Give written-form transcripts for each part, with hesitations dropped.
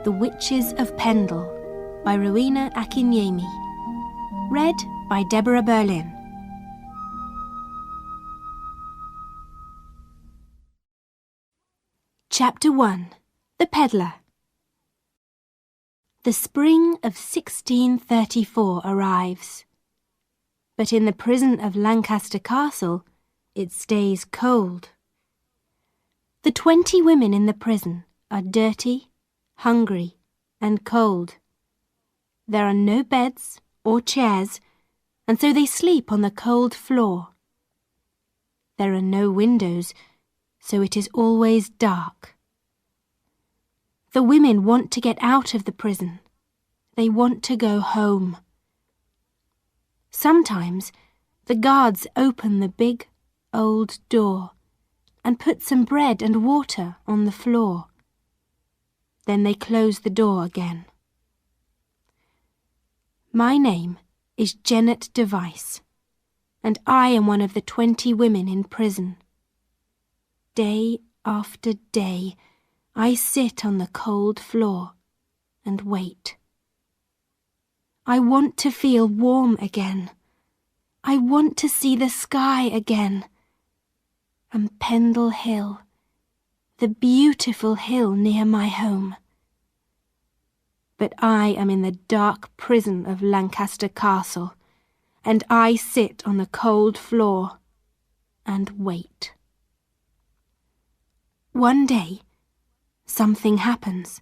The Witches of Pendle by Rowena Akinyemi. Read by Deborah Berlin. Chapter 1. The Peddler. The spring of 1634 arrives, but in the prison of Lancaster Castle it stays cold. The 20 women in the prison are dirty, hungry, and cold. There are no beds or chairs, and so they sleep on the cold floor. There are no windows, so it is always dark. The women want to get out of the prison. They want to go home. Sometimes the guards open the big, old door and put some bread and water on the floor. Then they close the door again. My name is Janet Device, and I am one of the 20 women in prison. Day after day, I sit on the cold floor and wait. I want to feel warm again. I want to see the sky again. And Pendle Hill, the beautiful hill near my home. But I am in the dark prison of Lancaster Castle, and I sit on the cold floor and wait. One day, something happens.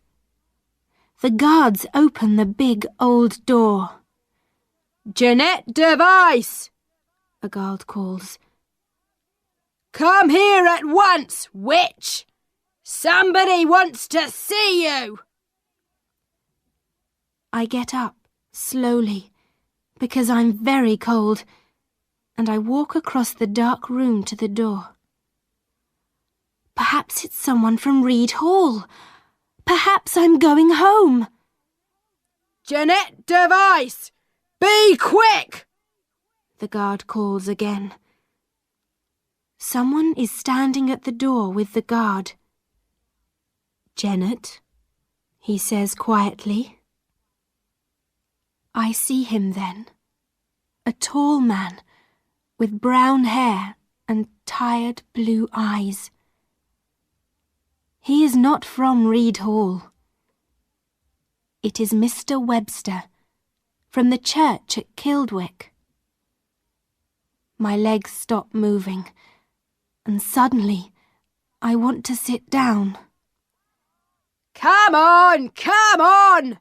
The guards open the big old door. "Jeanette Device!" a guard calls. "Come here at once, witch! Somebody wants to see you!" I get up slowly because I'm very cold, and I walk across the dark room to the door. Perhaps it's someone from Reed Hall. Perhaps I'm going home. "Jeanette Device, be quick!" the guard calls again. Someone is standing at the door with the guard. "Janet," he says quietly. I see him then, a tall man with brown hair and tired blue eyes. He is not from Reed Hall. It is Mr. Webster, from the church at Kildwick. My legs stop moving, and suddenly I want to sit down. Come on!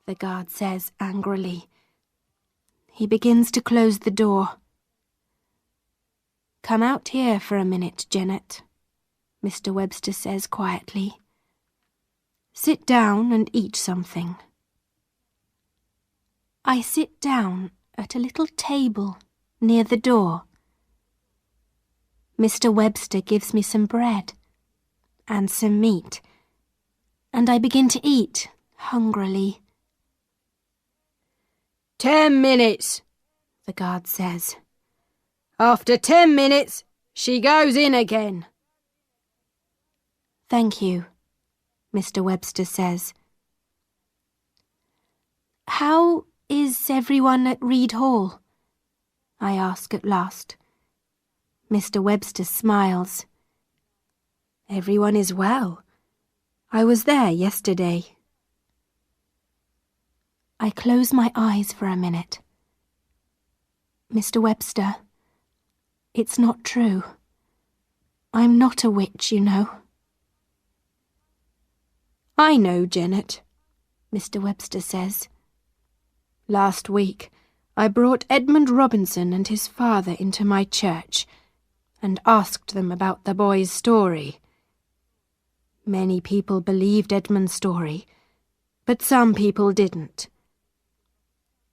The guard says angrily. He begins to close the door. "Come out here for a minute, Janet," Mr. Webster says quietly. "Sit down and eat something." I sit down at a little table near the door. Mr. Webster gives me some bread and some meat, and I begin to eat hungrily. 10 minutes, the guard says. After 10 minutes, she goes in again. Thank you, Mr. Webster says. How is everyone at Reed Hall? I ask at last. Mr. Webster smiles. Everyone is well. I was there yesterday. I close my eyes for a minute. Mr. Webster, it's not true. I'm not a witch, you know. I know, Janet, Mr. Webster says. Last week, I brought Edmund Robinson and his father into my church and asked them about the boy's story. Many people believed Edmund's story, but some people didn't.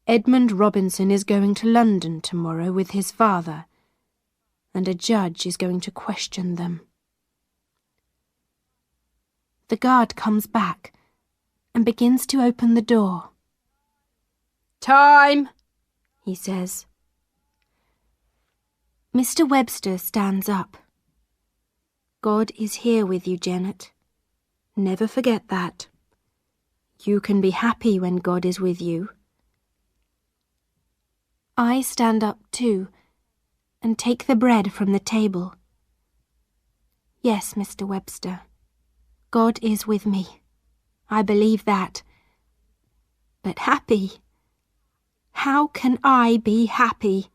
Edmund Robinson is going to London tomorrow with his father, and a judge is going to question them. The guard comes back and begins to open the door. Time, he says. Mr. Webster stands up. God is here with you, Janet. Never forget that. You can be happy when God is with you. I stand up too, and take the bread from the table. Yes, Mr. Webster, God is with me. I believe that. But happy? How can I be happy?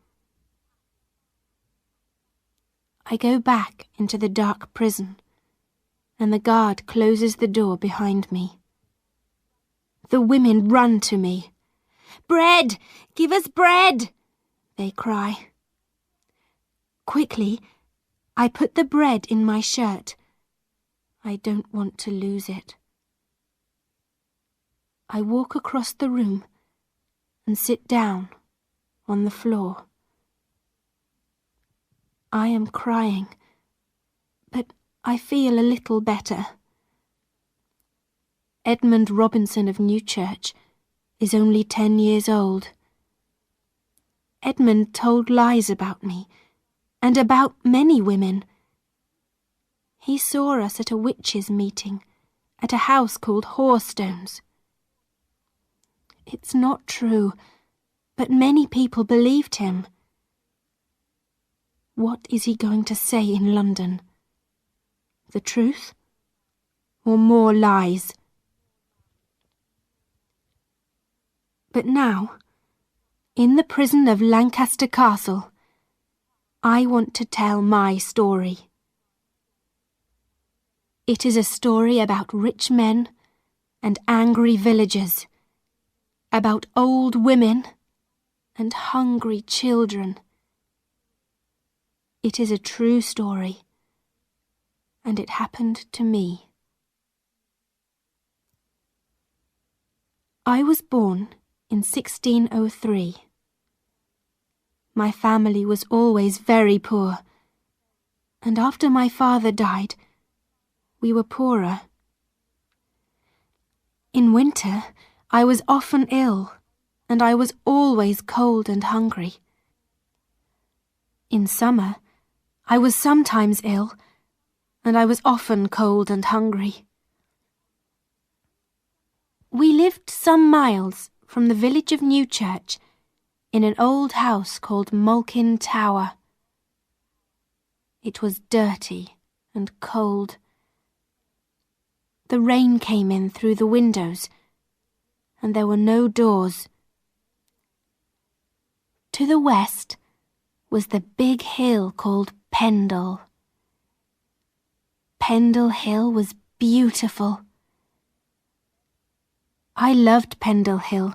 I go back into the dark prison, and the guard closes the door behind me. The women run to me. "Bread! Give us bread!" they cry. Quickly, I put the bread in my shirt. I don't want to lose it. I walk across the room and sit down on the floor. I am crying, but I feel a little better. Edmund Robinson of Newchurch is only 10 years old. Edmund told lies about me, and about many women. He saw us at a witches' meeting, at a house called Hoarstones. It's not true, but many people believed him. What is he going to say in London? The truth? Or more lies? But now, in the prison of Lancaster Castle, I want to tell my story. It is a story about rich men and angry villagers, about old women and hungry children. It is a true story, and it happened to me. I was born in 1603. My family was always very poor, and after my father died, we were poorer. In winter, I was often ill, and I was always cold and hungry. In summer, I was sometimes ill, and I was often cold and hungry. We lived some miles from the village of Newchurch in an old house called Malkin Tower. It was dirty and cold. The rain came in through the windows, and there were no doors. To the west was the big hill called Pendle. Pendle Hill was beautiful. I loved Pendle Hill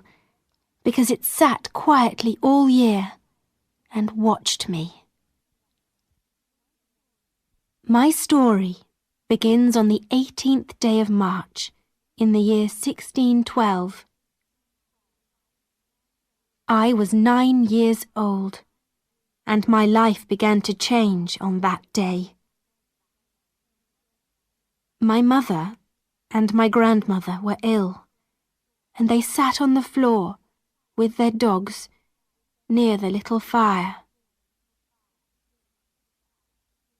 because it sat quietly all year and watched me. My story begins on the 18th day of March in the year 1612. I was 9 years old, and my life began to change on that day. My mother and my grandmother were ill, and they sat on the floor with their dogs near the little fire.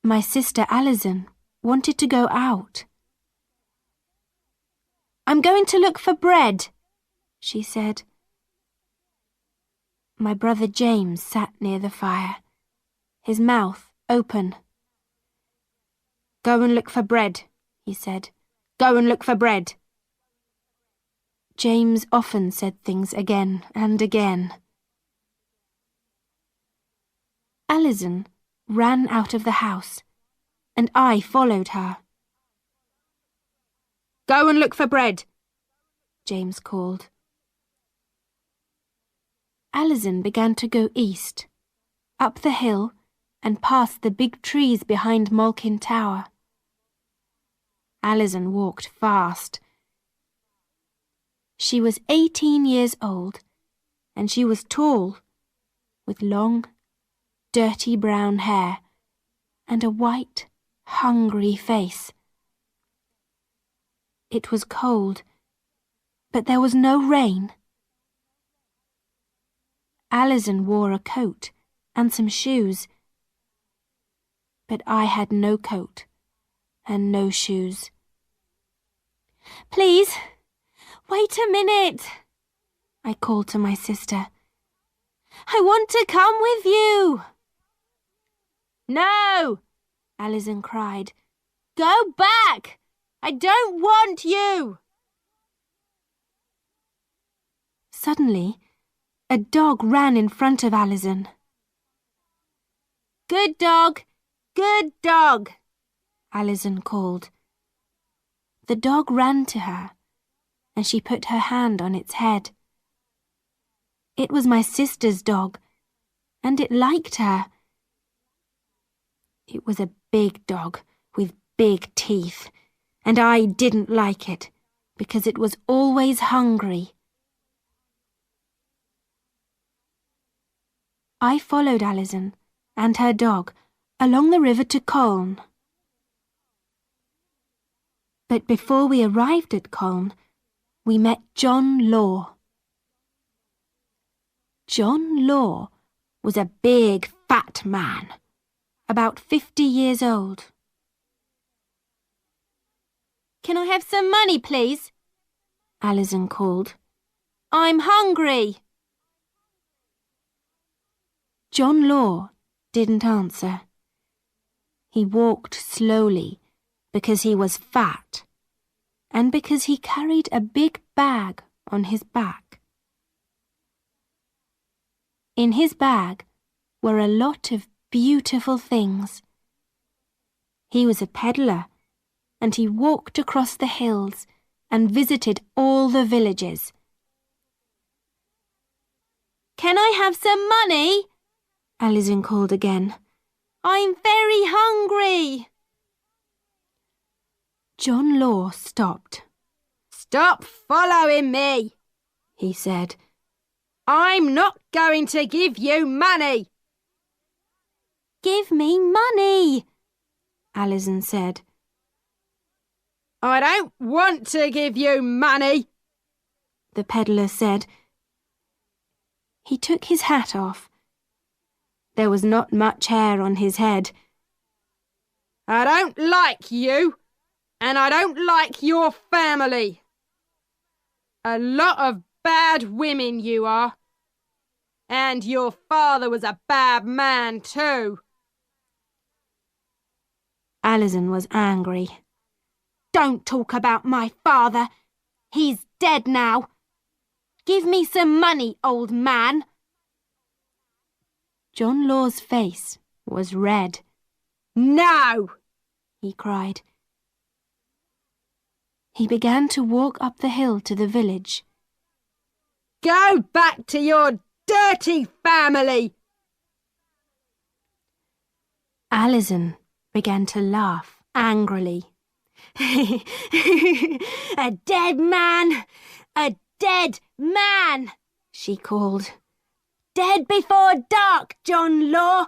My sister Alison wanted to go out. "I'm going to look for bread," she said. My brother James sat near the fire, his mouth open. "Go and look for bread," he said. "Go and look for bread." James often said things again and again. Alison ran out of the house, and I followed her. "Go and look for bread," James called. Alison began to go east, up the hill and past the big trees behind Malkin Tower. Alison walked fast. She was 18 years old, and she was tall, with long, dirty brown hair and a white, hungry face. It was cold, but there was no rain. Alison wore a coat and some shoes, but I had no coat and no shoes. "Please, Wait a minute, I called to my sister. I want to come with you. No, Alison cried. Go back! I don't want you! Suddenly, a dog ran in front of Alison. Good dog! Good dog! Alison called. The dog ran to her, and she put her hand on its head. It was my sister's dog, and it liked her. It was a big dog with big teeth, and I didn't like it because it was always hungry. I followed Alison and her dog along the river to Colne. But before we arrived at Colne, we met John Law. John Law was a big, fat man, about 50 years old. Can I have some money, please? Alison called. I'm hungry. John Law didn't answer. He walked slowly because he was fat and because he carried a big bag on his back. In his bag were a lot of beautiful things. He was a peddler, and he walked across the hills and visited all the villages. Can I have some money? Alison called again. I'm very hungry. John Law stopped. Stop following me, he said. I'm not going to give you money. Give me money, Alison said. I don't want to give you money, the peddler said. He took his hat off. There was not much hair on his head. I don't like you, and I don't like your family. A lot of bad women you are. And your father was a bad man too. Alison was angry. Don't talk about my father. He's dead now. Give me some money, old man. John Law's face was red. No, he cried. He began to walk up the hill to the village. Go back to your dirty family! Alison began to laugh angrily. A dead man! A dead man! She called. Dead before dark, John Law!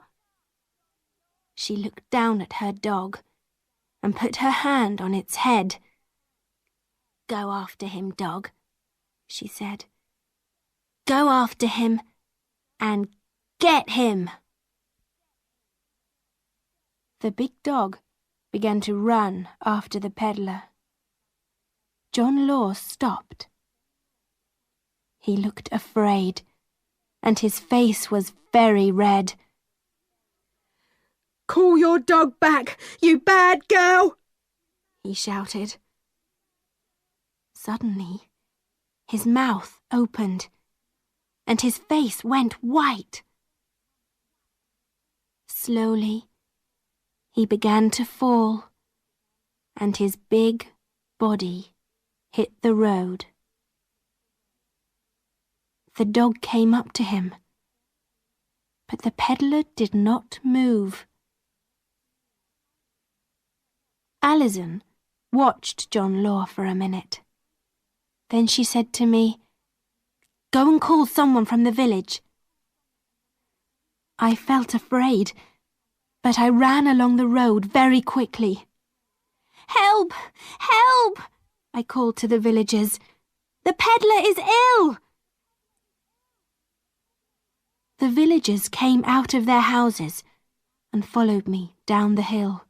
She looked down at her dog and put her hand on its head. Go after him, dog, she said. Go after him and get him. The big dog began to run after the peddler. John Law stopped. He looked afraid, and his face was very red. Call your dog back, you bad girl, he shouted. Suddenly, his mouth opened, and his face went white. Slowly, he began to fall, and his big body hit the road. The dog came up to him, but the peddler did not move. Alison watched John Law for a minute. Then she said to me, Go and call someone from the village. I felt afraid, but I ran along the road very quickly. Help! Help! I called to the villagers. The peddler is ill! The villagers came out of their houses and followed me down the hill.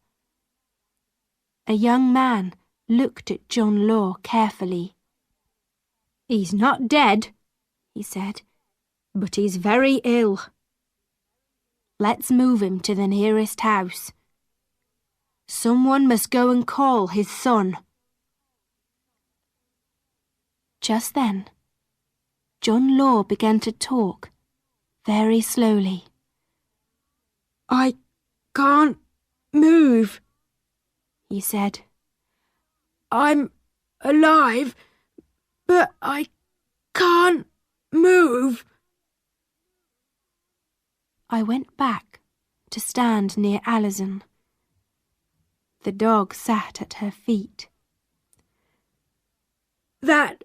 A young man looked at John Law carefully. He's not dead, he said, but he's very ill. Let's move him to the nearest house. Someone must go and call his son. Just then, John Law began to talk very slowly. I can't move, he said. I'm alive, but I can't move. I went back to stand near Alison. The dog sat at her feet. That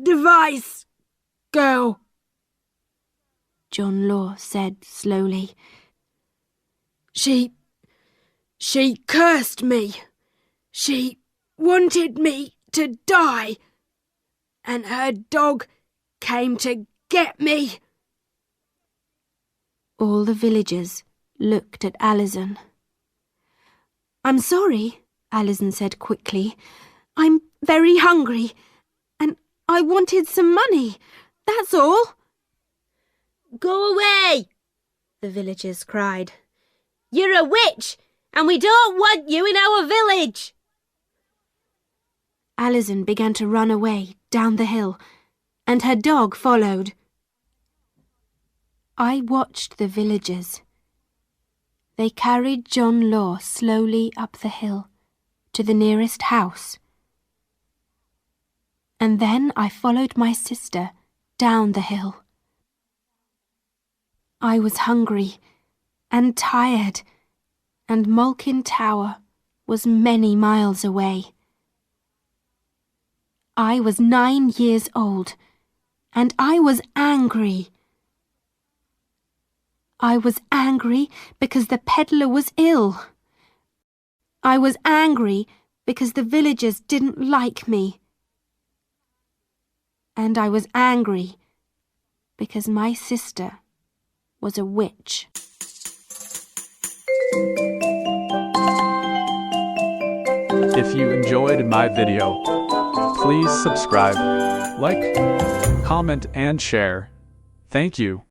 device girl, John Law said slowly. She cursed me. She wanted me to die, and her dog came to get me. All the villagers looked at Alison. I'm sorry, Alison said quickly. I'm very hungry, and I wanted some money, that's all. Go away, the villagers cried. You're a witch, and we don't want you in our village. Alison began to run away down the hill, and her dog followed. I watched the villagers. They carried John Law slowly up the hill to the nearest house. And then I followed my sister down the hill. I was hungry and tired, and Malkin Tower was many miles away. I was 9 years old, and I was angry. I was angry because the peddler was ill. I was angry because the villagers didn't like me. And I was angry because my sister was a witch. If you enjoyed my video, please subscribe, like, comment, and share. Thank you.